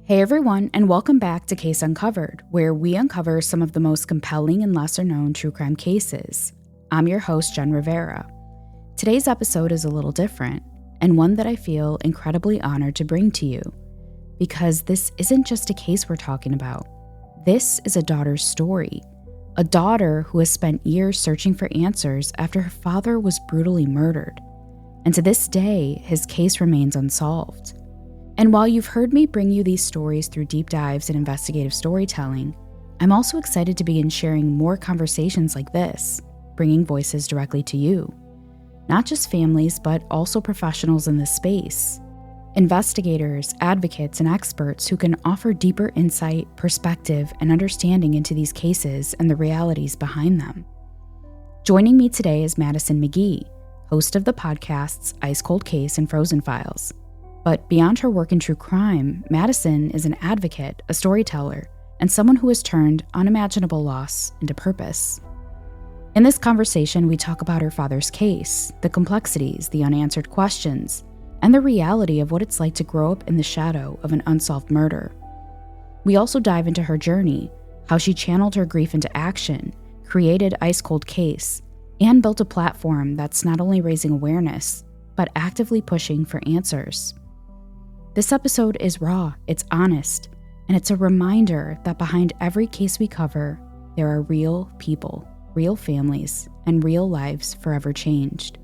Hey everyone, and welcome back to Case Uncovered, where we uncover some of the most compelling and lesser known true crime cases. I'm your host, Jen Rivera. Today's episode is a little different, and one that I feel incredibly honored to bring to you. Because this isn't just a case we're talking about. This is a daughter's story. A daughter who has spent years searching for answers after her father was brutally murdered. And to this day, his case remains unsolved. And while you've heard me bring you these stories through deep dives and investigative storytelling, I'm also excited to begin sharing more conversations like this, bringing voices directly to you. Not just families, but also professionals in this space. Investigators, advocates, and experts who can offer deeper insight, perspective, and understanding into these cases and the realities behind them. Joining me today is Madison McGhee, host of the podcasts Ice Cold Case and Frozen Files. But beyond her work in true crime, Madison is an advocate, a storyteller, and someone who has turned unimaginable loss into purpose. In this conversation, we talk about her father's case, the complexities, the unanswered questions, and the reality of what it's like to grow up in the shadow of an unsolved murder. We also dive into her journey, how she channeled her grief into action, created Ice Cold Case, and built a platform that's not only raising awareness, but actively pushing for answers. This episode is raw, it's honest, and it's a reminder that behind every case we cover, there are real people, real families, and real lives forever changed.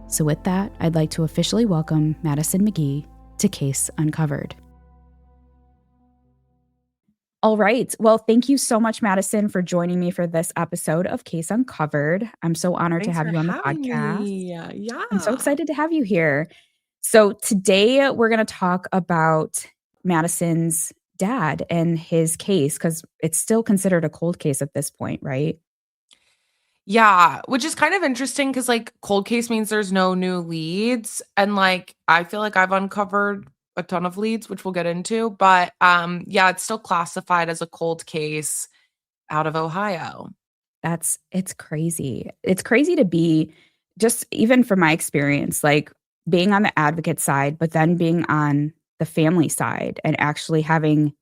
So with that, I'd like to officially welcome Madison McGhee to Case Uncovered. All right. Well, thank you so much, Madison, for joining me for this episode of Case Uncovered. I'm so honored Thanks to have for you on the having podcast. me. I'm so Yeah. excited to have you here. So today we're going to talk about Madison's dad and his case, because it's still considered a cold case at this point, right? Yeah, which is kind of interesting because, like, cold case means there's no new leads, and, like, I feel like I've uncovered a ton of leads, which we'll get into, but, yeah, it's still classified as a cold case out of Ohio. It's crazy. It's crazy to be, just even from my experience, like being on the advocate side, but then being on the family side and actually having,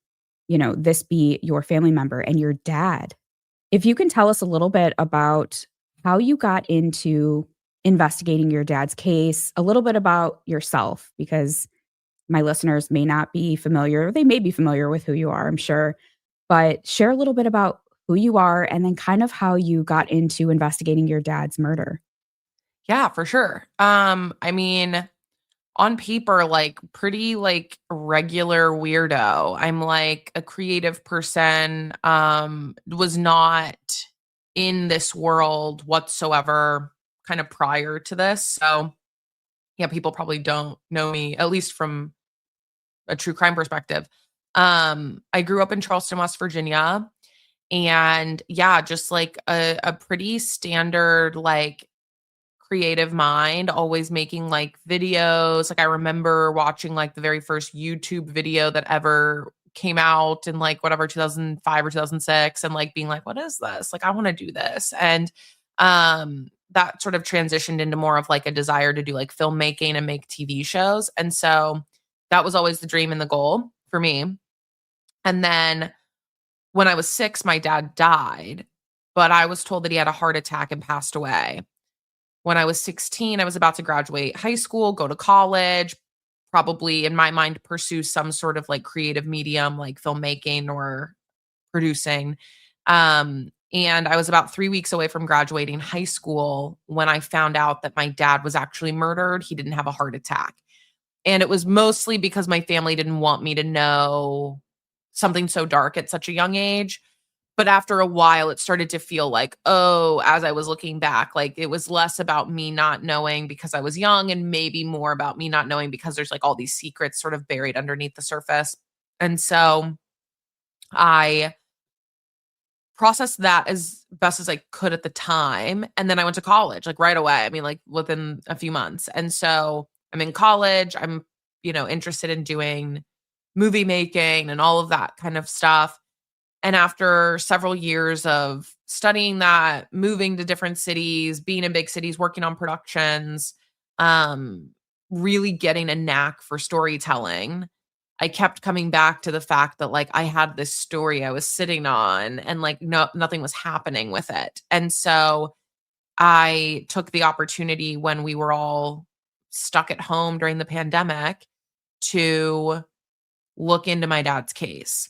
this be your family member and your dad. If you can tell us a little bit about how you got into investigating your dad's case, a little bit about yourself, because my listeners may not be familiar. They may be familiar with who you are, I'm sure, but share a little bit about who you are and then kind of how you got into investigating your dad's murder. Yeah, for sure. I mean, on paper, like, pretty, like, regular weirdo. I'm, like, a creative person, was not in this world whatsoever kind of prior to this, so, yeah, people probably don't know me, at least from a true crime perspective. I grew up in Charleston, West Virginia, and, yeah, just, like, a pretty standard, like, creative mind, always making, like, videos. Like, I remember watching, like, the very first YouTube video that ever came out in, like, whatever, 2005 or 2006, and, like, being like, "What is this? Like, I wanna do this." And, that sort of transitioned into more of, like, a desire to do, like, filmmaking and make TV shows, and so that was always the dream and the goal for me. And then when I was 6, my dad died, but I was told that he had a heart attack and passed away. When I was 16, I was about to graduate high school, go to college, probably in my mind pursue some sort of like creative medium like filmmaking or producing. And I was about 3 weeks away from graduating high school when I found out that my dad was actually murdered. He didn't have a heart attack. And it was mostly because my family didn't want me to know something so dark at such a young age. But after a while, it started to feel like, oh, as I was looking back, like it was less about me not knowing because I was young and maybe more about me not knowing because there's like all these secrets sort of buried underneath the surface. And so I processed that as best as I could at the time. And then I went to college like right away. I mean, like within a few months. And so I'm in college. I'm, interested in doing movie making and all of that kind of stuff. And after several years of studying that, moving to different cities, being in big cities, working on productions, um, really getting a knack for storytelling, I kept coming back to the fact that like I had this story I was sitting on and like nothing was happening with it. And so I took the opportunity when we were all stuck at home during the pandemic to look into my dad's case.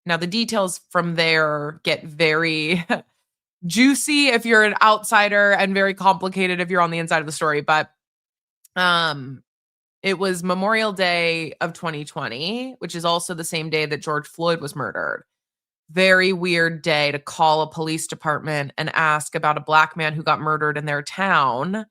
Now, the details from there get very juicy if you're an outsider and very complicated if you're on the inside of the story. But it was Memorial Day of 2020, which is also the same day that George Floyd was murdered. Very weird day to call a police department and ask about a Black man who got murdered in their town.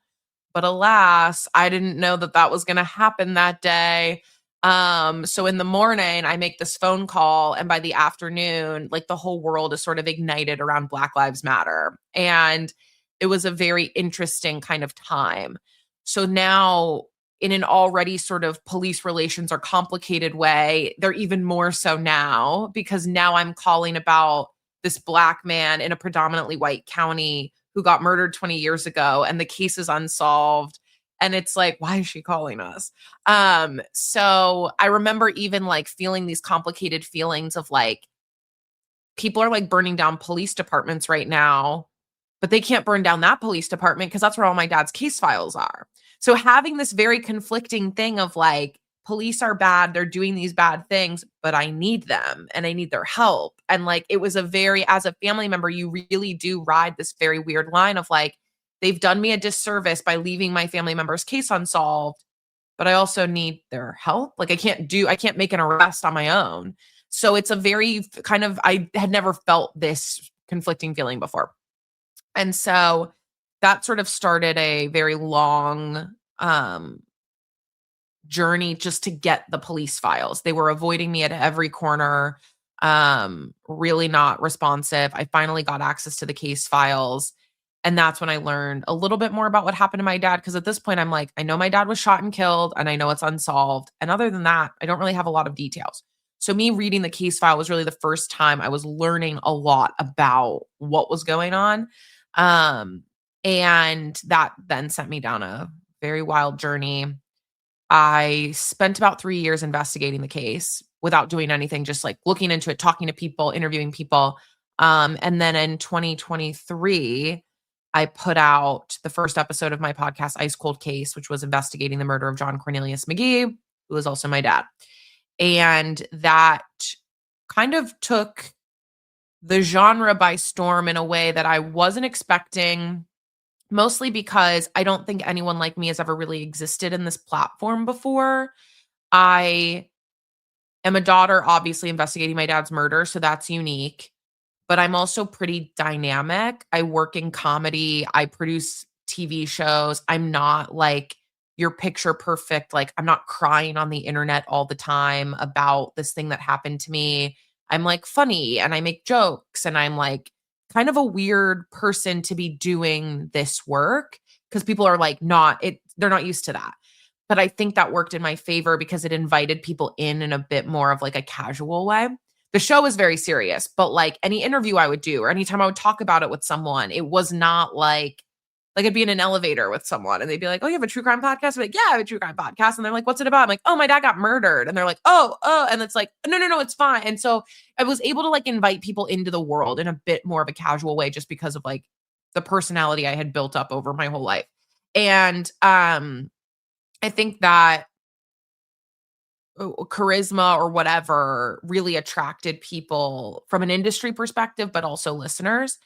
But alas, I didn't know that that was going to happen that day. So in the morning, I make this phone call, and by the afternoon, like the whole world is sort of ignited around Black Lives Matter. And it was a very interesting kind of time. So now, in an already sort of police relations are complicated way, they're even more so now, because now I'm calling about this Black man in a predominantly white county who got murdered 20 years ago, and the case is unsolved. And it's like, why is she calling us? So I remember even like feeling these complicated feelings of like, people are like burning down police departments right now, but they can't burn down that police department because that's where all my dad's case files are. So having this very conflicting thing of like, police are bad, they're doing these bad things, but I need them and I need their help. And like, it was a very, as a family member, you really do ride this very weird line of like, they've done me a disservice by leaving my family member's case unsolved, but I also need their help. Like I can't make an arrest on my own. So it's a very kind of, I had never felt this conflicting feeling before. And so that sort of started a very long journey just to get the police files. They were avoiding me at every corner, really not responsive. I finally got access to the case files. And that's when I learned a little bit more about what happened to my dad. Because at this point, I'm like, I know my dad was shot and killed, and I know it's unsolved. And other than that, I don't really have a lot of details. So me reading the case file was really the first time I was learning a lot about what was going on. And that then sent me down a very wild journey. I spent about 3 years investigating the case without doing anything, just like looking into it, talking to people, interviewing people. And then in 2023, I put out the first episode of my podcast, Ice Cold Case, which was investigating the murder of John Cornelius McGhee, who was also my dad. And that kind of took the genre by storm in a way that I wasn't expecting, mostly because I don't think anyone like me has ever really existed in this platform before. I am a daughter, obviously investigating my dad's murder, so that's unique. But I'm also pretty dynamic. I work in comedy. I produce TV shows. I'm not like your picture perfect. Like I'm not crying on the internet all the time about this thing that happened to me. I'm like funny and I make jokes and I'm like kind of a weird person to be doing this work because people are like they're not used to that. But I think that worked in my favor because it invited people in a bit more of like a casual way. The show is very serious, but like any interview I would do or anytime I would talk about it with someone, it was not like I'd be in an elevator with someone and they'd be like, "Oh, you have a true crime podcast?" I'm like, "Yeah, I have a true crime podcast." And they're like, "What's it about?" I'm like, "Oh, my dad got murdered." And they're like, "Oh." And it's like, no, it's fine. And so I was able to like invite people into the world in a bit more of a casual way just because of like the personality I had built up over my whole life. And I think that charisma or whatever really attracted people from an industry perspective, but also listeners.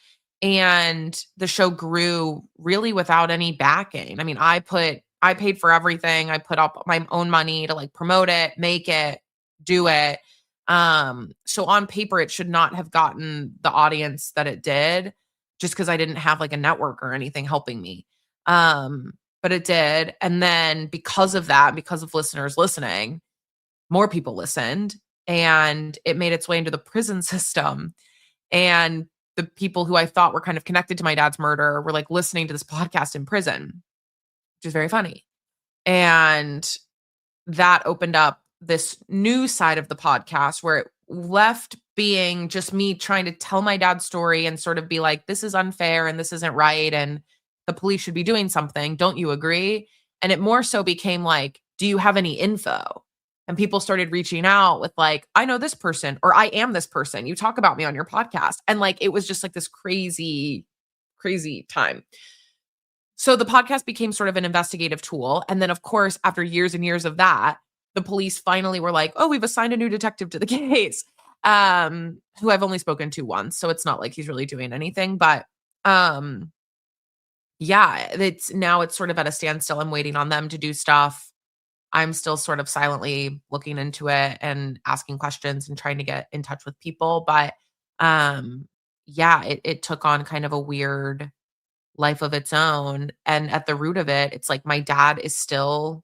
And the show grew really without any backing. I mean, I paid for everything. I put up my own money to like promote it, make it, do it. So on paper, it should not have gotten the audience that it did just because I didn't have like a network or anything helping me. But it did. And then because of that, because of listeners listening, more people listened and it made its way into the prison system. And the people who I thought were kind of connected to my dad's murder were like listening to this podcast in prison, which is very funny. And that opened up this new side of the podcast where it left being just me trying to tell my dad's story and sort of be like, this is unfair and this isn't right. And the police should be doing something. Don't you agree? And it more so became like, do you have any info? And people started reaching out with like, I know this person, or I am this person. You talk about me on your podcast. And like, it was just like this crazy, crazy time. So the podcast became sort of an investigative tool. And then, of course, after years and years of that, the police finally were like, oh, we've assigned a new detective to the case, who I've only spoken to once. So it's not like he's really doing anything. But yeah, it's sort of at a standstill. I'm waiting on them to do stuff. I'm still sort of silently looking into it and asking questions and trying to get in touch with people. But yeah, it took on kind of a weird life of its own. And at the root of it, it's like my dad is still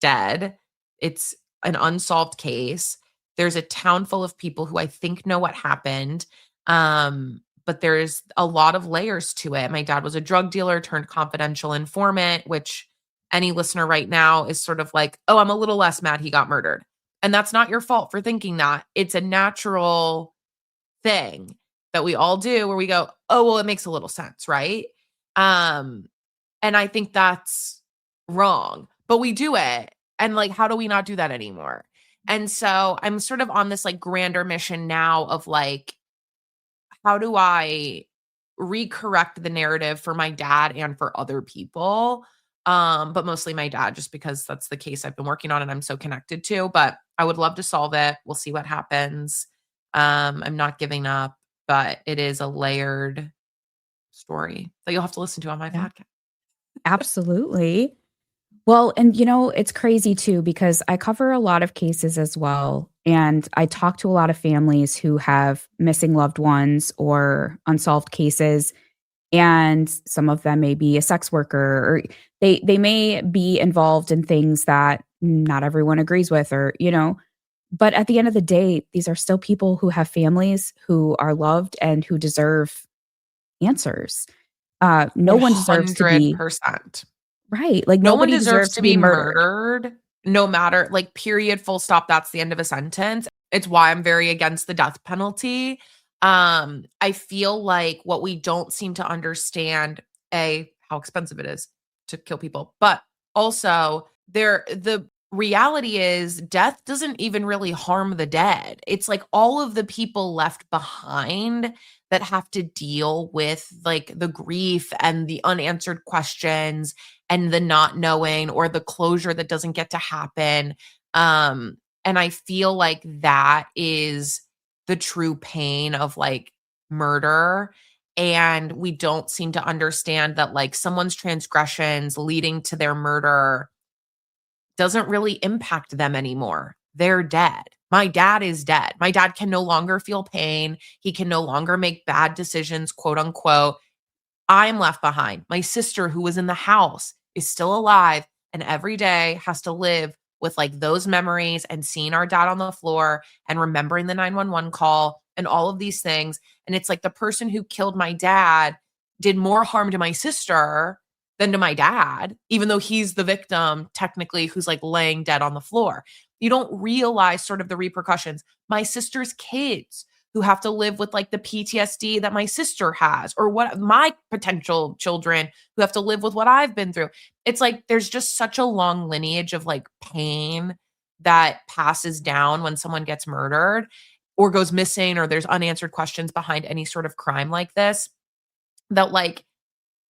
dead. It's an unsolved case. There's a town full of people who I think know what happened. But there's a lot of layers to it. My dad was a drug dealer turned confidential informant, which any listener right now is sort of like, oh, I'm a little less mad he got murdered. And that's not your fault for thinking that. It's a natural thing that we all do where we go, oh, well, it makes a little sense, right? And I think that's wrong, but we do it. And like, how do we not do that anymore? And so I'm sort of on this like grander mission now of like, how do I recorrect the narrative for my dad and for other people? But mostly my dad, just because that's the case I've been working on and I'm so connected to, but I would love to solve it. We'll see what happens. I'm not giving up, but it is a layered story that you'll have to listen to on my podcast. Absolutely. Well, and it's crazy too, because I cover a lot of cases as well. And I talk to a lot of families who have missing loved ones or unsolved cases. And some of them may be a sex worker, or they may be involved in things that not everyone agrees with, but at the end of the day, these are still people who have families, who are loved, and who deserve answers. No one deserves to be 100%. right. Like No one nobody deserves deserves to to be be murdered. murdered, no matter like period, full stop. That's the end of a sentence. It's why I'm very against the death penalty. I feel like what we don't seem to understand, how expensive it is to kill people, but also the reality is death doesn't even really harm the dead. It's like all of the people left behind that have to deal with like the grief and the unanswered questions and the not knowing or the closure that doesn't get to happen. And I feel like that is the true pain of like murder. And we don't seem to understand that like someone's transgressions leading to their murder doesn't really impact them anymore. They're dead. My dad is dead. My dad can no longer feel pain. He can no longer make bad decisions, quote unquote. I'm left behind. My sister, who was in the house, is still alive and every day has to live with like those memories and seeing our dad on the floor and remembering the 911 call and all of these things. And it's like the person who killed my dad did more harm to my sister than to my dad, even though he's the victim, technically, who's like laying dead on the floor. You don't realize sort of the repercussions. My sister's kids who have to live with like the PTSD that my sister has, or what my potential children who have to live with what I've been through. It's like there's just such a long lineage of like pain that passes down when someone gets murdered or goes missing, or there's unanswered questions behind any sort of crime like this, that like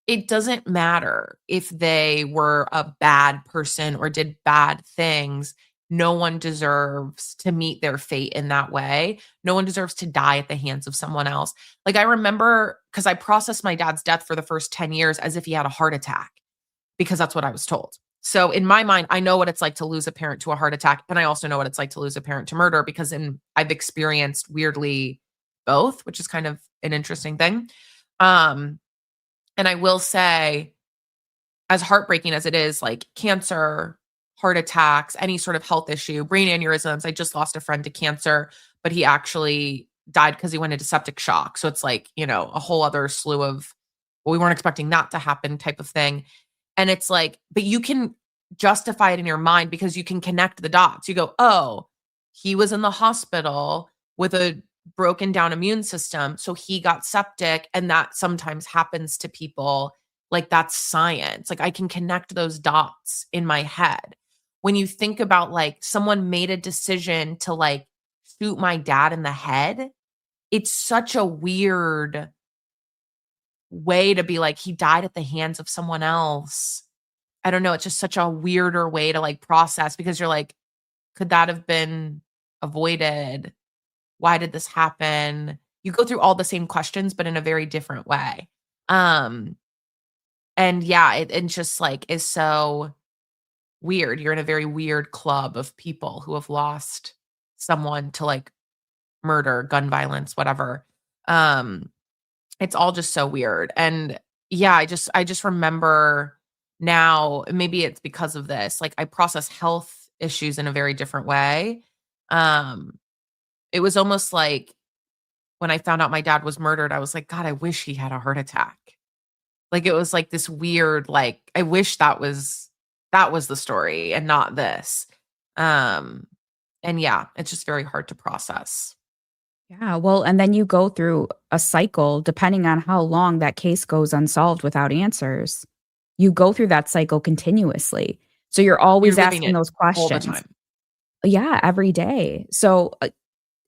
it doesn't matter if they were a bad person or did bad things. No one deserves to meet their fate in that way. No one deserves to die at the hands of someone else. Like I remember, because I processed my dad's death for the first 10 years as if he had a heart attack, because that's what I was told. So in my mind, I know what it's like to lose a parent to a heart attack. And I also know what it's like to lose a parent to murder, because I've experienced weirdly both, which is kind of an interesting thing. And I will say, as heartbreaking as it is, like cancer, heart attacks, any sort of health issue, brain aneurysms. I just lost a friend to cancer, but he actually died because he went into septic shock. So it's like, a whole other slew of, well, we weren't expecting that to happen type of thing. And it's like, but you can justify it in your mind because you can connect the dots. You go, oh, he was in the hospital with a broken down immune system. So he got septic, and that sometimes happens to people. Like that's science. Like I can connect those dots in my head. when you think about like someone made a decision to like shoot my dad in the head, it's such a weird way to be like, he died at the hands of someone else. I don't know. It's just such a weirder way to like process because you're like, could that have been avoided? Why did this happen? You go through all the same questions, but in a very different way. Um, and yeah, it just like is so weird. You're in a very weird club of people who have lost someone to like murder, gun violence, whatever. Um, it's all just so weird. And yeah, I just remember now, maybe it's because of this, like I process health issues in a very different way. Um, it was almost like when I found out my dad was murdered, I was like, God, I wish he had a heart attack. Like it was like this weird, like, I wish that was the story and not this. Um, and yeah, it's just very hard to process. Yeah, well, and then you go through a cycle depending on how long that case goes unsolved without answers. You go through that cycle continuously. So you're You're always living asking it those all the questions. time. Yeah, every day. So,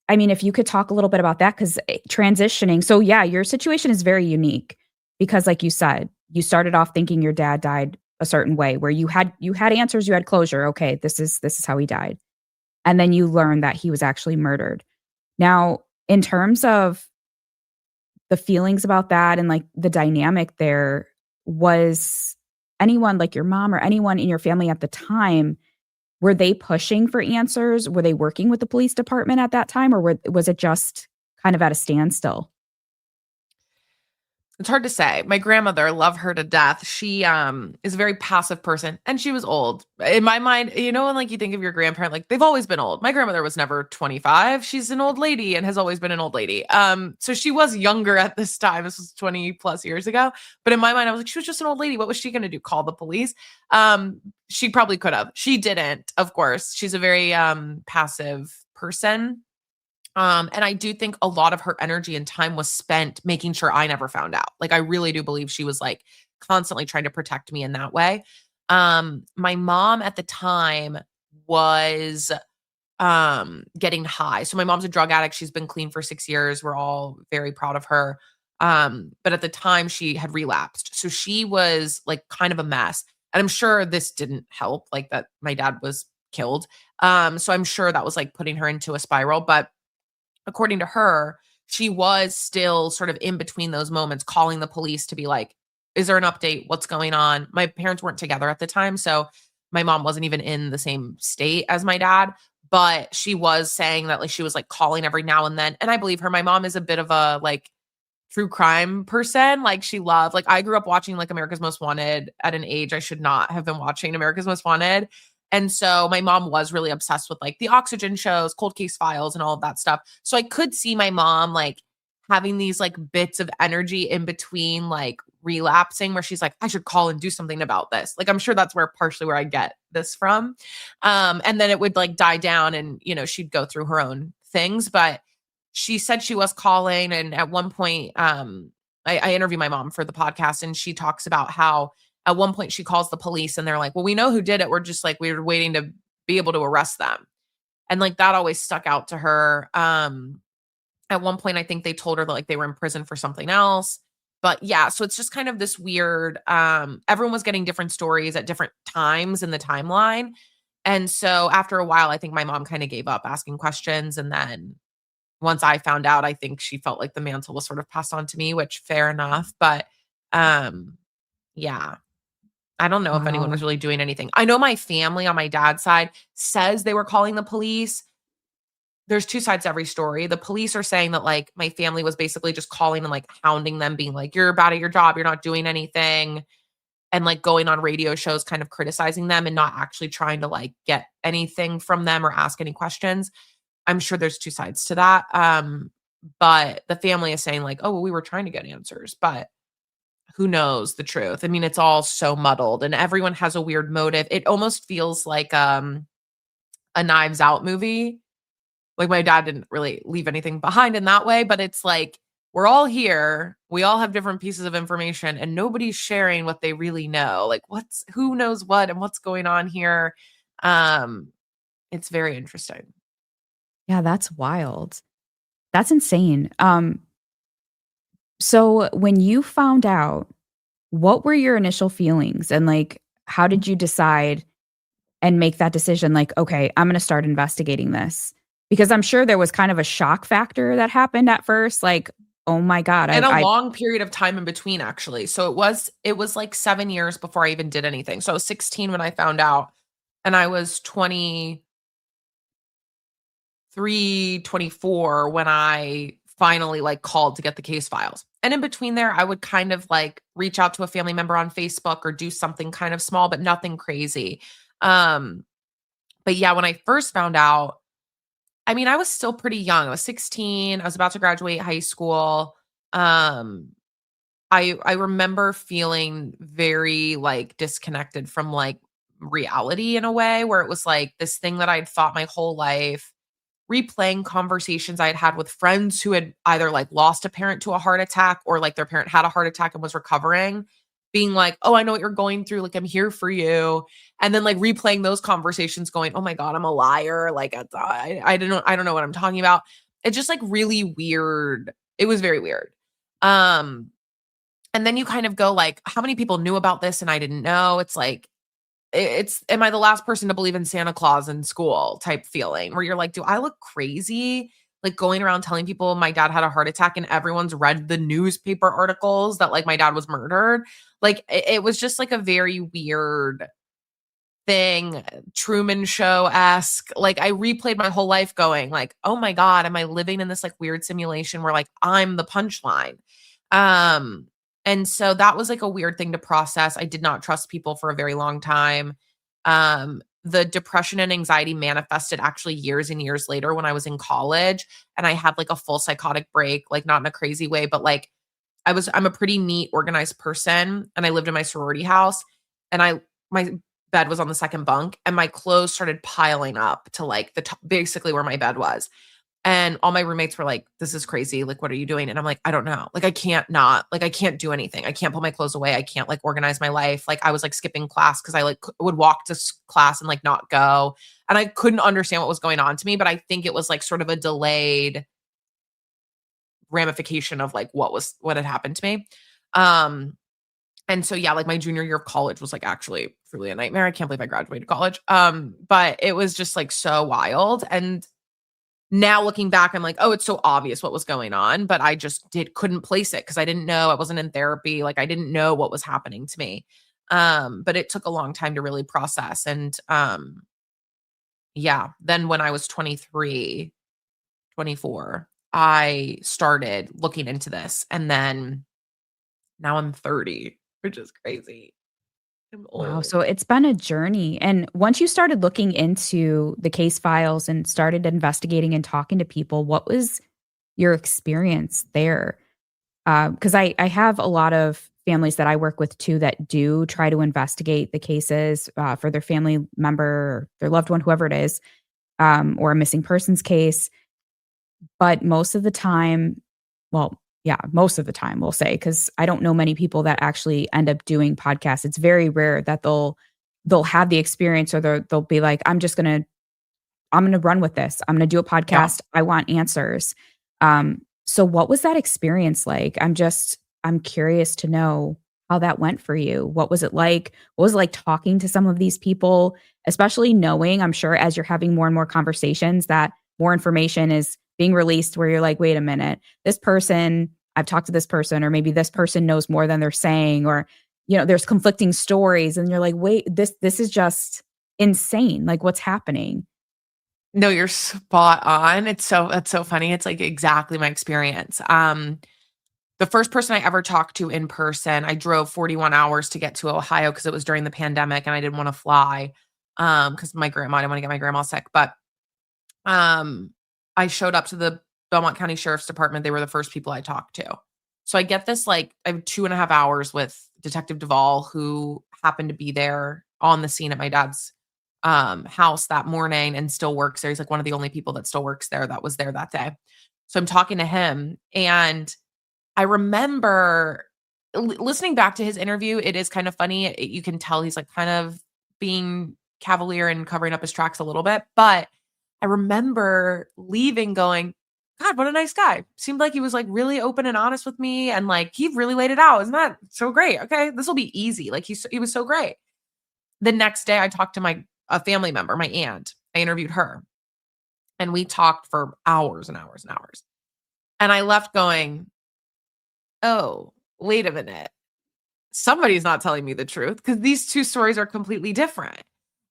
I mean, if you could talk a little bit about that, because transitioning. So, yeah, your situation is very unique because, like you said, you started off thinking your dad died a certain way, where you had answers, you had closure. Okay, this is how he died, and then you learned that he was actually murdered. Now, in terms of the feelings about that and like the dynamic there, was anyone like your mom or anyone in your family at the time, were they pushing for answers? Were they working with the police department at that time, or was it just kind of at a standstill? It's hard to say. My grandmother, love her to death. She is a very passive person and she was old. In my mind, when like you think of your grandparent, like they've always been old. My grandmother was never 25. She's an old lady and has always been an old lady. So she was younger at this time. This was 20 plus years ago. But in my mind, I was like, she was just an old lady. What was she gonna do? Call the police? She probably could have. She didn't, of course. She's a very passive person. And I do think a lot of her energy and time was spent making sure I never found out. Like, I really do believe she was like constantly trying to protect me in that way. My mom at the time was getting high. So my mom's a drug addict. She's been clean for 6 years. We're all very proud of her. But at the time she had relapsed. So she was like kind of a mess. And I'm sure this didn't help, like that my dad was killed. So I'm sure that was like putting her into a spiral. But according to her, she was still sort of in between those moments calling the police to be like, is there an update? What's going on? My parents weren't together at the time. So my mom wasn't even in the same state as my dad, but she was saying that like she was like calling every now and then. And I believe her. My mom is a bit of a like true crime person. Like she loved, like I grew up watching like America's Most Wanted at an age I should not have been watching America's Most Wanted. And so my mom was really obsessed with like the Oxygen shows, cold case files, and all of that stuff. So I could see my mom like having these like bits of energy in between like relapsing where she's like, I should call and do something about this. Like I'm sure that's partially where I get this from. And then it would like die down and she'd go through her own things. But she said she was calling. And at one point, I interviewed my mom for the podcast and she talks about how at one point she calls the police and they're like, well, we know who did it. We're just like, we were waiting to be able to arrest them. And like that always stuck out to her. At one point, I think they told her that like they were in prison for something else. But yeah, so it's just kind of this weird, everyone was getting different stories at different times in the timeline. And so after a while, I think my mom kind of gave up asking questions. And then once I found out, I think she felt like the mantle was sort of passed on to me, which fair enough. But yeah, I don't know if anyone was Wow. really doing anything. I know my family on my dad's side says they were calling the police. There's two sides to every story. The police are saying that like my family was basically just calling and like hounding them, being like, you're bad at your job, you're not doing anything. And like going on radio shows, kind of criticizing them and not actually trying to like get anything from them or ask any questions. I'm sure there's two sides to that. But the family is saying like, oh, well, we were trying to get answers, but who knows the truth? I mean, it's all so muddled and everyone has a weird motive. It almost feels like a Knives Out movie. Like my dad didn't really leave anything behind in that way, but it's like we're all here. We all have different pieces of information and nobody's sharing what they really know. Like who knows what and what's going on here. Um, it's very interesting. Yeah, that's wild. That's insane. So when you found out, what were your initial feelings and like how did you decide and make that decision like, okay, I'm going to start investigating this? Because I'm sure there was kind of a shock factor that happened at first like, oh my god, And a I long period of time in between, actually. So it was like 7 years before I even did anything. So I was 16 when I found out, and I was 23, 24 when I finally, like, called to get the case files. And in between there, I would kind of, like, reach out to a family member on Facebook or do something kind of small, but nothing crazy. Um, but yeah, when I first found out, I mean, I was still pretty young. I was 16. I was about to graduate high school. Um, I remember feeling very, like, disconnected from, like, reality in a way where it was, like, this thing that I'd thought my whole life, replaying conversations I had had with friends who had either, like, lost a parent to a heart attack or, like, their parent had a heart attack and was recovering, being like, "Oh, I know what you're going through, like, I'm here for you." And then, like, replaying those conversations going, "Oh my god, I'm a liar, like, I don't know what I'm talking about." It's just, like, really weird. It was very weird. Um and then you kind of go like, how many people knew about this and I didn't know? It's like, it's am I the last person to believe in Santa Claus in school type feeling where you're like, do I look crazy? Like going around telling people my dad had a heart attack and everyone's read the newspaper articles that like my dad was murdered. Like it was just like a very weird thing, Truman Show-esque. Like I replayed my whole life going like, oh my God, am I living in this like weird simulation where like I'm the punchline? Um, and so that was like a weird thing to process. I did not trust people for a very long time. The depression and anxiety manifested actually years and years later when I was in college and I had like a full psychotic break, like not in a crazy way, but like I'm a pretty neat, organized person and I lived in my sorority house and my bed was on the second bunk and my clothes started piling up to like the top, basically where my bed was. And all my roommates were like, "This is crazy. Like, what are you doing?" And I'm like, "I don't know. Like, I can't do anything. I can't put my clothes away. I can't like organize my life." Like, I was like skipping class because I like would walk to class and like not go. And I couldn't understand what was going on to me. But I think it was like sort of a delayed ramification of like what had happened to me. Um, and so yeah, like my junior year of college was like actually truly a nightmare. I can't believe I graduated college. But it was just like so wild. And now looking back, I'm like, oh, it's so obvious what was going on, but I just couldn't place it because I didn't know. I wasn't in therapy. Like I didn't know what was happening to me. But it took a long time to really process. And yeah, then when I was 23, 24, I started looking into this. And then now I'm 30, which is crazy. I'm wow, old. so it's been a journey. And once you started looking into the case files and started investigating and talking to people, what was your experience there? Because I have a lot of families that I work with too that do try to investigate the cases for their family member, or their loved one, whoever it is, or a missing persons case. But most of the time, well, yeah, most of the time we'll say, because I don't know many people that actually end up doing podcasts. It's very rare that they'll have the experience or they'll be like, I'm gonna run with this. I'm gonna do a Yeah. podcast. I want answers. So what was that experience like? I'm curious to know how that went for you. What was it like? What was it like talking to some of these people, especially knowing, I'm sure as you're having more and more conversations that more information is being released where you're like, wait a minute, this person, I've talked to this person, or maybe this person knows more than they're saying, or there's conflicting stories and you're like, wait, this is just insane. Like what's happening? No, you're spot on. That's so funny. It's like exactly my experience. The first person I ever talked to in person, I drove 41 hours to get to Ohio because it was during the pandemic and I didn't want to fly. Because I didn't want to get my grandma sick. But um, I showed up to the Belmont County Sheriff's Department. They were the first people I talked to. So I get this like I have 2.5 hours with Detective Duvall, who happened to be there on the scene at my dad's house that morning and still works there. He's like one of the only people that still works there that was there that day. So I'm talking to him and I remember listening back to his interview, it is kind of funny. You can tell he's like kind of being cavalier in covering up his tracks a little bit. But I remember leaving going, God, what a nice guy. Seemed like he was like really open and honest with me. And like, he really laid it out. Isn't that so great? Okay, this will be easy. Like he was so great. The next day I talked to a family member, my aunt. I interviewed her and we talked for hours and hours and hours. And I left going, oh, wait a minute. Somebody's not telling me the truth because these two stories are completely different.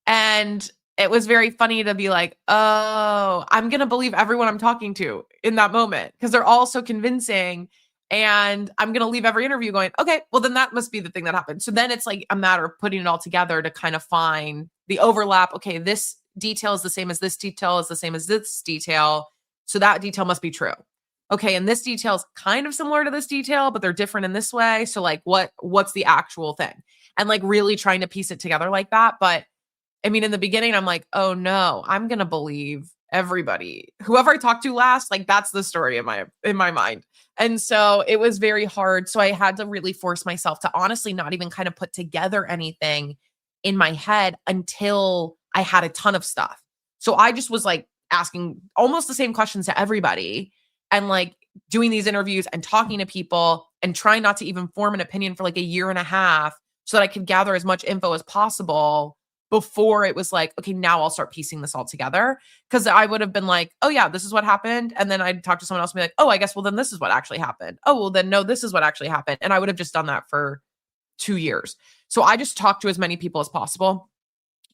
And it was very funny to be like, oh, I'm going to believe everyone I'm talking to in that moment because they're all so convincing. And I'm going to leave every interview going, okay, well, then that must be the thing that happened. So then it's like a matter of putting it all together to kind of find the overlap. Okay, this detail is the same as this detail is the same as this detail. So that detail must be true. Okay, and this detail is kind of similar to this detail, but they're different in this way. So like what's the actual thing? And like really trying to piece it together like that. But I mean, in the beginning, I'm like, oh no, I'm going to believe everybody. Whoever I talked to last, like that's the story in my mind. And so it was very hard. So I had to really force myself to honestly not even kind of put together anything in my head until I had a ton of stuff. So I just was like asking almost the same questions to everybody and like doing these interviews and talking to people and trying not to even form an opinion for like a year and a half so that I could gather as much info as possible before it was like, okay, now I'll start piecing this all together. Cause I would have been like, oh yeah, this is what happened. And then I'd talk to someone else and be like, oh, I guess, well, then this is what actually happened. Oh, well, then no, this is what actually happened. And I would have just done that for 2 years. So I just talked to as many people as possible.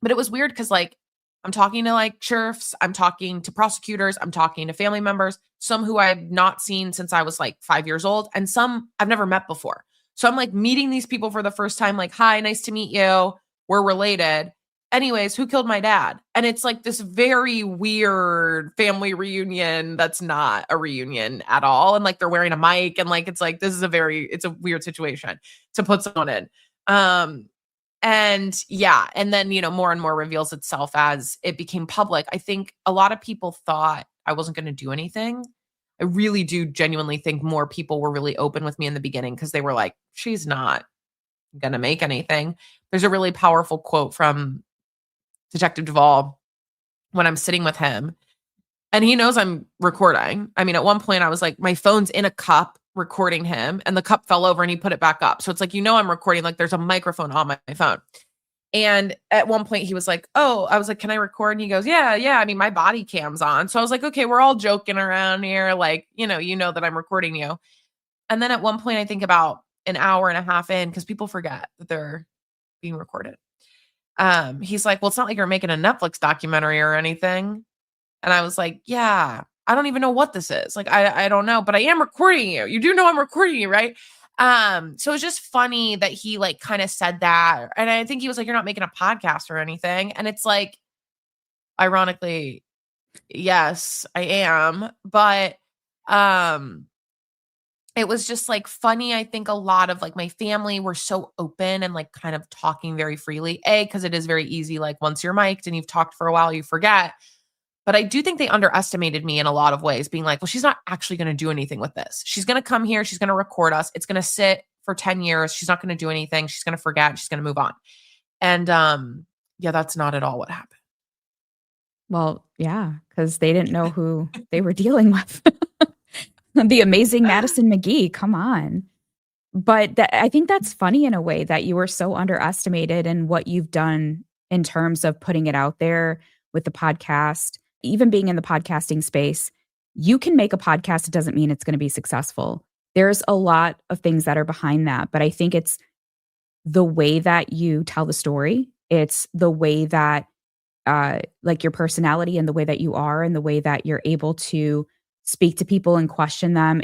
But it was weird because like, I'm talking to like sheriffs, I'm talking to prosecutors, I'm talking to family members, some who I've not seen since I was like 5 years old, and some I've never met before. So I'm like meeting these people for the first time, like, hi, nice to meet you. We're related. Anyways, who killed my dad? And it's like this very weird family reunion that's not a reunion at all. And like they're wearing a mic and like it's like it's a weird situation to put someone in. And yeah, and then more and more reveals itself as it became public. I think a lot of people thought I wasn't going to do anything. I really do genuinely think more people were really open with me in the beginning because they were like, she's not going to make anything. There's a really powerful quote from Detective Duvall when I'm sitting with him and he knows I'm recording. I mean, at one point I was like, my phone's in a cup recording him and the cup fell over and he put it back up. So it's like, I'm recording, like there's a microphone on my phone. And at one point he was like, oh, I was like, can I record? And he goes, yeah. I mean, my body cam's on. So I was like, okay, we're all joking around here. Like, you know that I'm recording you. And then at one point I think about an hour and a half in, because people forget that they're being recorded. He's like, well, it's not like you're making a Netflix documentary or anything. And I was like, yeah, I don't even know what this is. Like, I don't know, but I am recording you. You do know I'm recording you, right? So it's just funny that he like kind of said that. And I think he was like, you're not making a podcast or anything. And it's like, ironically, yes, I am. But, it was just like funny. I think a lot of like my family were so open and like kind of talking very freely. Because it is very easy. Like once you're mic'd and you've talked for a while, you forget. But I do think they underestimated me in a lot of ways, being like, well, she's not actually going to do anything with this. She's going to come here. She's going to record us. It's going to sit for 10 years. She's not going to do anything. She's going to forget. She's going to move on. And yeah, that's not at all what happened. Well, yeah, because they didn't know who they were dealing with. The amazing Madison McGhee, come on. But I think that's funny in a way that you were so underestimated in what you've done in terms of putting it out there with the podcast, even being in the podcasting space. You can make a podcast. It doesn't mean it's going to be successful. There's a lot of things that are behind that. But I think it's the way that you tell the story. It's the way that like your personality and the way that you are and the way that you're able to speak to people and question them.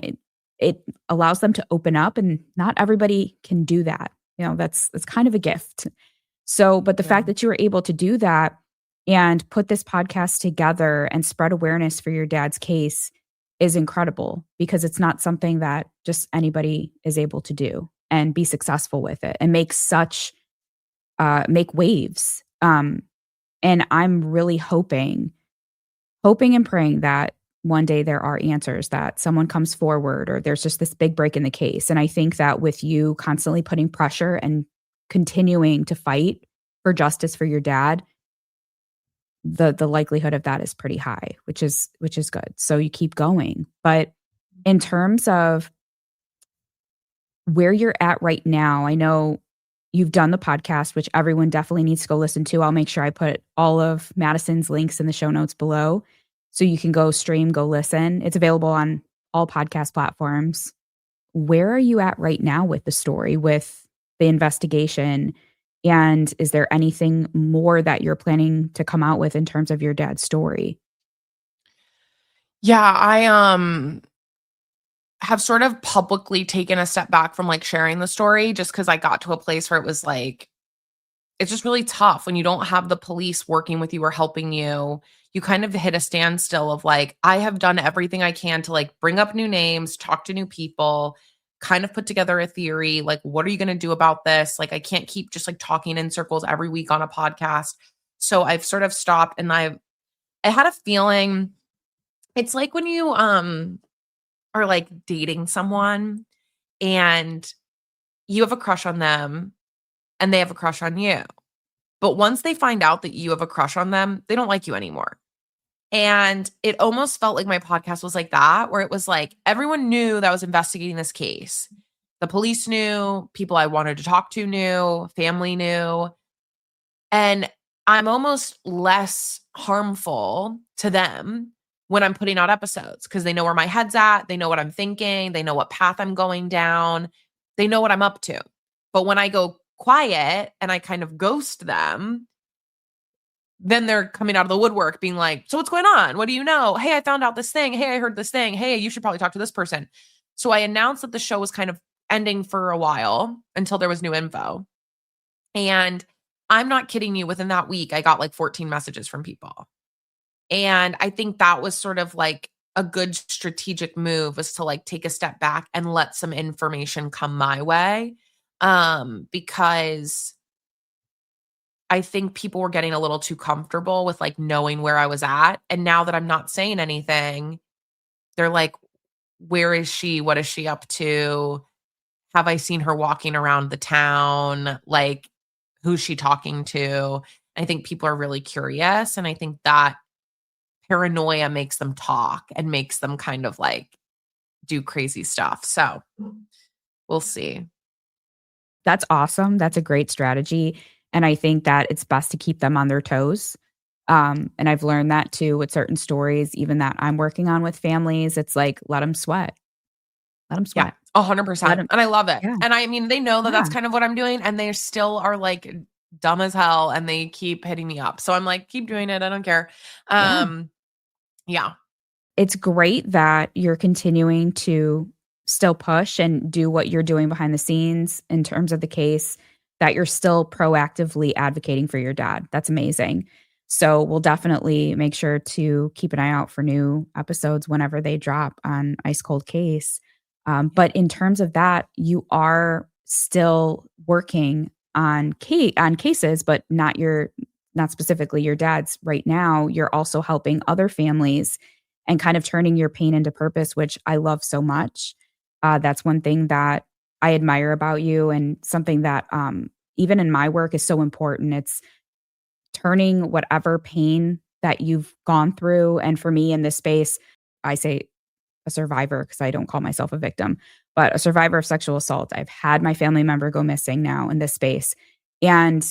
It allows them to open up, and not everybody can do that. That's kind of a gift. So, but the fact that you were able to do that and put this podcast together and spread awareness for your dad's case is incredible, because it's not something that just anybody is able to do and be successful with it and make waves. And I'm really hoping and praying that one day there are answers, that someone comes forward, or there's just this big break in the case. And I think that with you constantly putting pressure and continuing to fight for justice for your dad, the likelihood of that is pretty high, which is good. So you keep going. But in terms of where you're at right now, I know you've done the podcast, which everyone definitely needs to go listen to. I'll make sure I put all of Madison's links in the show notes below so you can go stream, go listen. It's available on all podcast platforms. Where are you at right now with the story, with the investigation? And is there anything more that you're planning to come out with in terms of your dad's story? Yeah, I have sort of publicly taken a step back from like sharing the story just because I got to a place where it was like, it's just really tough when you don't have the police working with you or helping you. You kind of hit a standstill of like, I have done everything I can to like bring up new names, talk to new people, kind of put together a theory. Like, what are you going to do about this? Like, I can't keep just like talking in circles every week on a podcast. So I've sort of stopped and I had a feeling it's like when you are like dating someone and you have a crush on them and they have a crush on you. But once they find out that you have a crush on them, they don't like you anymore. And it almost felt like my podcast was like that, where it was like everyone knew that I was investigating this case. The police knew, people I wanted to talk to knew, family knew. And I'm almost less harmful to them when I'm putting out episodes because they know where my head's at. They know what I'm thinking. They know what path I'm going down. They know what I'm up to. But when I go quiet and I kind of ghost them, then they're coming out of the woodwork being like, so what's going on? What do you know? Hey, I found out this thing. Hey, I heard this thing. Hey, you should probably talk to this person. So I announced that the show was kind of ending for a while until there was new info. And I'm not kidding you. Within that week, I got like 14 messages from people. And I think that was sort of like a good strategic move, was to like take a step back and let some information come my way. Because I think people were getting a little too comfortable with like knowing where I was at. And now that I'm not saying anything, they're like, where is she? What is she up to? Have I seen her walking around the town? Like, who's she talking to? I think people are really curious. And I think that paranoia makes them talk and makes them kind of like do crazy stuff. So we'll see. That's awesome. That's a great strategy. And I think that it's best to keep them on their toes. And I've learned that too with certain stories, even that I'm working on with families. It's like, let them sweat. Let them Yeah, sweat. Let 100%. 'em And I love it. yeah, And I mean, they know that yeah, that's kind of what I'm doing, and they still are like dumb as hell and they keep hitting me up. So I'm like, keep doing it. I don't care. yeah. Yeah. It's great that you're continuing to still push and do what you're doing behind the scenes in terms of the case, that you're still proactively advocating for your dad. That's amazing. So we'll definitely make sure to keep an eye out for new episodes whenever they drop on Ice Cold Case. Yeah. But in terms of that, you are still working on cases, but not specifically your dad's right now. You're also helping other families and kind of turning your pain into purpose, which I love so much. That's one thing that I admire about you, and something that even in my work is so important. It's turning whatever pain that you've gone through. And for me in this space, I say a survivor because I don't call myself a victim, but a survivor of sexual assault. I've had my family member go missing now in this space. And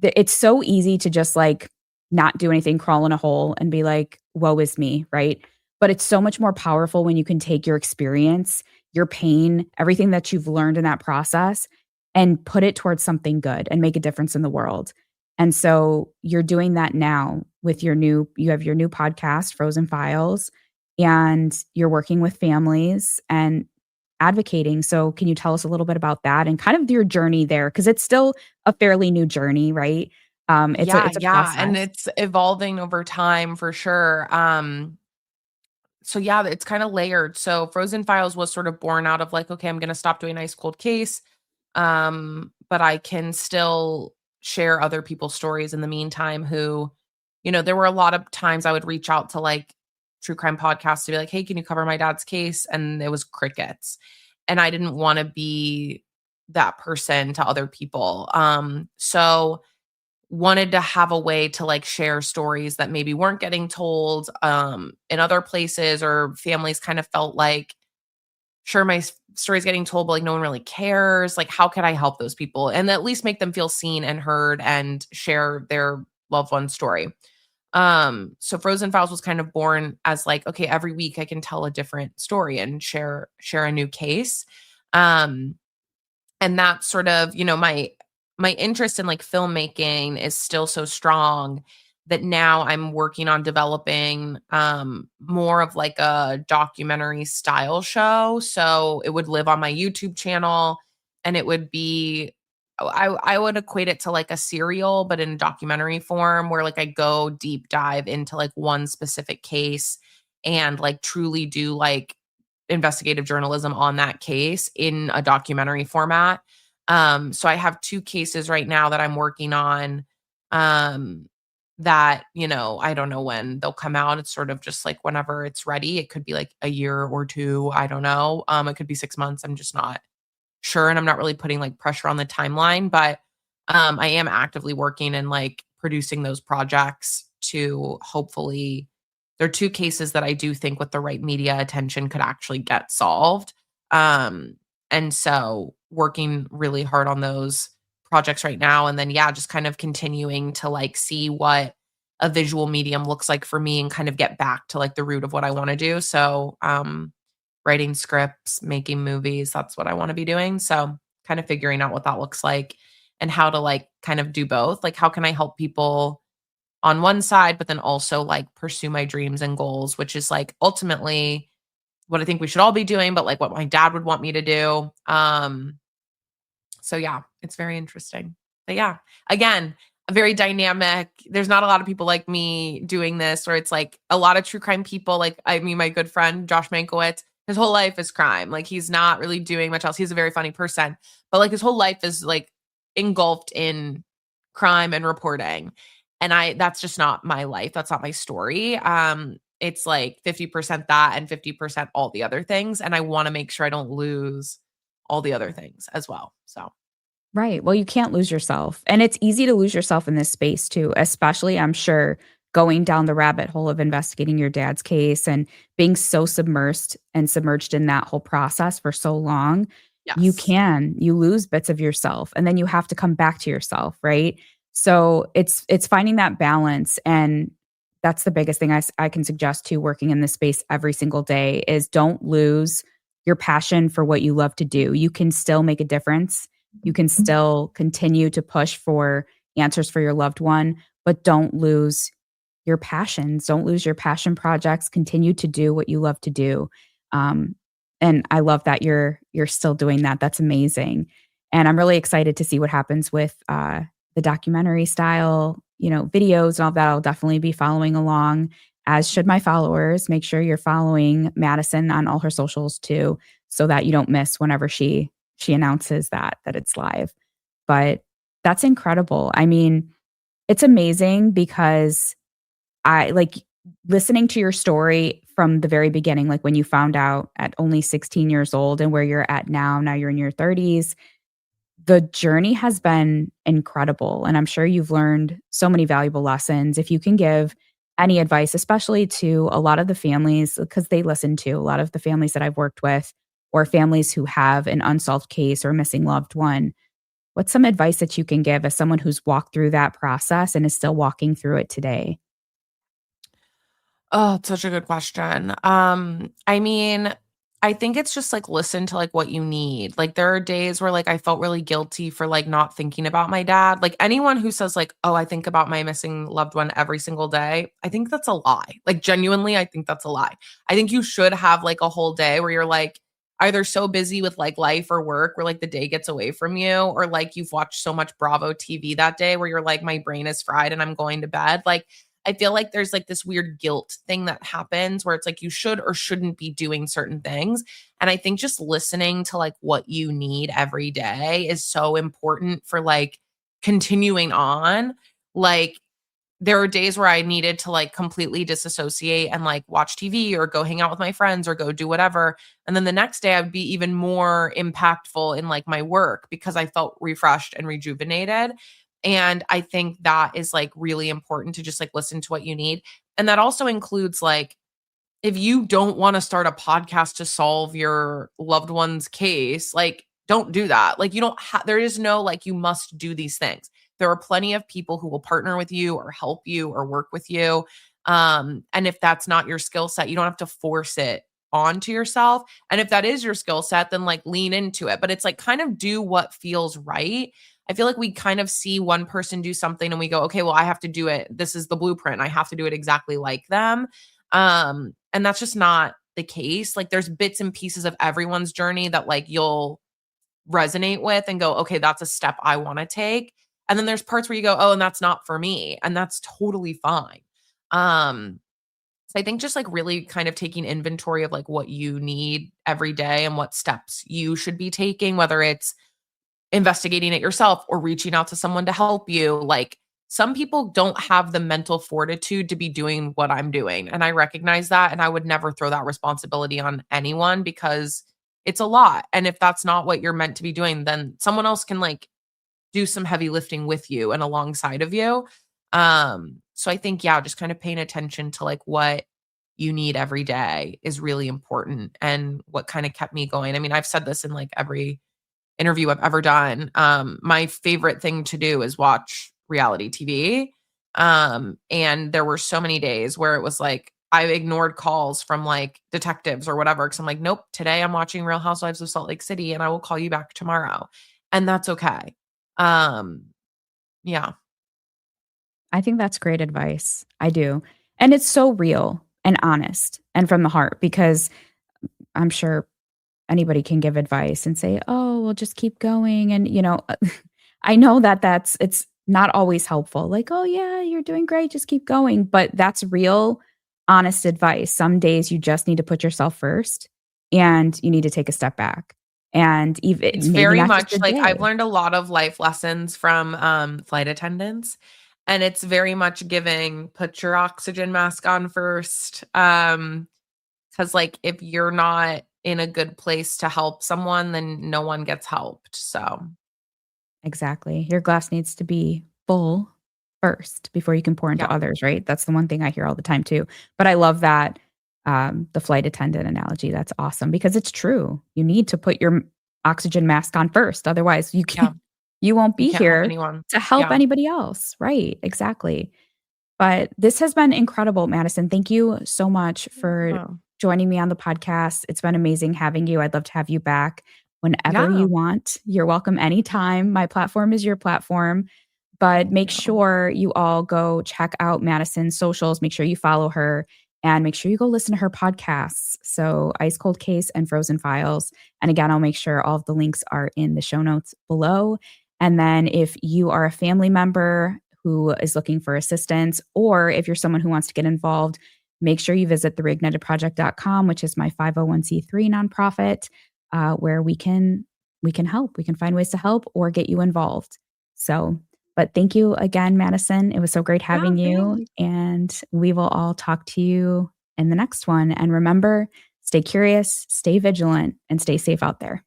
it's so easy to just like not do anything, crawl in a hole and be like, woe is me, right? But it's so much more powerful when you can take your experience, your pain, everything that you've learned in that process, and put it towards something good and make a difference in the world. And so you're doing that now with you have your new podcast, Frozen Files, and you're working with families and advocating. So can you tell us a little bit about that and kind of your journey there? Because it's still a fairly new journey, right? Yeah, It's a yeah. And process. it's evolving over time for sure. So yeah, it's kind of layered. So Frozen Files was sort of born out of like, okay, I'm gonna stop doing Ice Cold Case. But I can still share other people's stories in the meantime who, there were a lot of times I would reach out to like true crime podcasts to be like, hey, can you cover my dad's case? And it was crickets. And I didn't want to be that person to other people. So wanted to have a way to like share stories that maybe weren't getting told in other places, or families kind of felt like, sure, my story's getting told, but like no one really cares. Like, how can I help those people and at least make them feel seen and heard and share their loved one's story? So Frozen Files was kind of born as like, okay, every week I can tell a different story and share a new case. Um, and that's sort of, my interest in like filmmaking is still so strong that now I'm working on developing more of like a documentary style show. So it would live on my YouTube channel, and it would be, I would equate it to like a serial, but in documentary form, where like I go deep dive into like one specific case and like truly do like investigative journalism on that case in a documentary format. So I have two cases right now that I'm working on, um, that, I don't know when they'll come out. It's sort of just like whenever it's ready. It could be like a year or two. I don't know. It could be 6 months. I'm just not sure. And I'm not really putting like pressure on the timeline, but I am actively working and like producing those projects to hopefully, there are two cases that I do think with the right media attention could actually get solved. Um, and so working really hard on those projects right now. And then, yeah, just kind of continuing to like see what a visual medium looks like for me and kind of get back to like the root of what I want to do. So, writing scripts, making movies, that's what I want to be doing. So, kind of figuring out what that looks like and how to like kind of do both. Like, how can I help people on one side, but then also like pursue my dreams and goals, which is like ultimately what I think we should all be doing, but like what my dad would want me to do. So yeah, it's very interesting. But yeah, again, a very dynamic. There's not a lot of people like me doing this, or it's like a lot of true crime people. Like, I mean, my good friend Josh Mankiewicz, his whole life is crime. Like, he's not really doing much else. He's a very funny person, but like his whole life is like engulfed in crime and reporting. And that's just not my life. That's not my story. It's like 50% that and 50% all the other things. And I want to make sure I don't lose all the other things as well. So Right. Well, you can't lose yourself. And it's easy to lose yourself in this space too, especially I'm sure going down the rabbit hole of investigating your dad's case and being so submerged in that whole process for so long, yes. you lose bits of yourself and then you have to come back to yourself, right? So it's finding that balance, and that's the biggest thing I can suggest to working in this space every single day is don't lose your passion for what you love to do. You can still make a difference, you can still continue to push for answers for your loved one, but don't lose your passions. Don't lose your passion projects. Continue to do what you love to do. Um, and I love that you're still doing that. That's amazing. And I'm really excited to see what happens with the documentary style, videos and all that. I'll definitely be following along, as should my followers. Make sure you're following Madison on all her socials too, so that you don't miss whenever she announces that it's live. But that's incredible. I mean, it's amazing because I like listening to your story from the very beginning, like when you found out at only 16 years old and where you're at now. Now you're in your 30s. The journey has been incredible. And I'm sure you've learned so many valuable lessons. If you can give any advice, especially to a lot of the families, because they listen to a lot of the families that I've worked with, or families who have an unsolved case or a missing loved one, what's some advice that you can give as someone who's walked through that process and is still walking through it today? Oh, it's such a good question. I mean, I think it's just like listen to like what you need. Like, there are days where like I felt really guilty for like not thinking about my dad. Like, anyone who says like, "Oh, I think about my missing loved one every single day," I think that's a lie. Like, genuinely, I think that's a lie. I think you should have like a whole day where you're like either so busy with like life or work where like the day gets away from you, or like you've watched so much Bravo TV that day where you're like, my brain is fried and I'm going to bed. Like, I feel like there's like this weird guilt thing that happens where it's like you should or shouldn't be doing certain things. And I think just listening to like what you need every day is so important for like continuing on. Like, there are days where I needed to like completely disassociate and like watch TV or go hang out with my friends or go do whatever. And then the next day I would be even more impactful in like my work because I felt refreshed and rejuvenated. And I think that is like really important to just like listen to what you need. And that also includes like, if you don't want to start a podcast to solve your loved one's case, like don't do that. Like you don't have, there is no like, you must do these things. There are plenty of people who will partner with you or help you or work with you. And if that's not your skill set, you don't have to force it onto yourself. And if that is your skill set, then like lean into it. But it's like kind of do what feels right. I feel like we kind of see one person do something and we go, okay, well, I have to do it. This is the blueprint. I have to do it exactly like them. And that's just not the case. Like there's bits and pieces of everyone's journey that like you'll resonate with and go, okay, that's a step I want to take. And then there's parts where you go, oh, and that's not for me. And that's totally fine. So I think just like really kind of taking inventory of like what you need every day and what steps you should be taking, whether it's investigating it yourself or reaching out to someone to help you. Like some people don't have the mental fortitude to be doing what I'm doing. And I recognize that. And I would never throw that responsibility on anyone because it's a lot. And if that's not what you're meant to be doing, then someone else can like do some heavy lifting with you and alongside of you. So I think, yeah, just kind of paying attention to like what you need every day is really important and what kind of kept me going. I mean, I've said this in like every interview I've ever done. My favorite thing to do is watch reality TV. And there were so many days where it was like, I ignored calls from like detectives or whatever. Cause I'm like, nope, today I'm watching Real Housewives of Salt Lake City and I will call you back tomorrow. And that's okay. Yeah. I think that's great advice. I do. And it's so real and honest and from the heart because I'm sure anybody can give advice and say, "Oh, well just keep going." And I know that it's not always helpful. Like, "Oh yeah, you're doing great, just keep going." But that's real honest advice. Some days you just need to put yourself first and you need to take a step back. And even It's maybe very not just much a like I've day. learned a lot of life lessons from flight attendants. And it's very much giving put your oxygen mask on first. Because like if you're not in a good place to help someone, then no one gets helped. So Exactly. Your glass needs to be full first before you can pour into yeah. others, right? That's the one thing I hear all the time too. But I love that the flight attendant analogy. That's awesome because it's true. You need to put your oxygen mask on first. Otherwise, Yeah. you won't You be can't help here anyone. to help Yeah. anybody else. Right. Exactly. But this has been incredible, Madison. Thank you so much for Oh. joining me on the podcast. It's been amazing having you. I'd love to have you back whenever Yeah. you want. You're welcome anytime. My platform is your platform. But make Yeah. sure you all go check out Madison's socials. Make sure you follow her and make sure you go listen to her podcasts. So, Ice Cold Case and Frozen Files. And again, I'll make sure all of the links are in the show notes below. And then if you are a family member who is looking for assistance, or if you're someone who wants to get involved, make sure you visit the reignitedproject.com, which is my 501c3 nonprofit, where we can help. We can find ways to help or get you involved. So, but thank you again, Madison. It was so great Yeah. having you. Thanks. And we will all talk to you in the next one. And remember, stay curious, stay vigilant, and stay safe out there.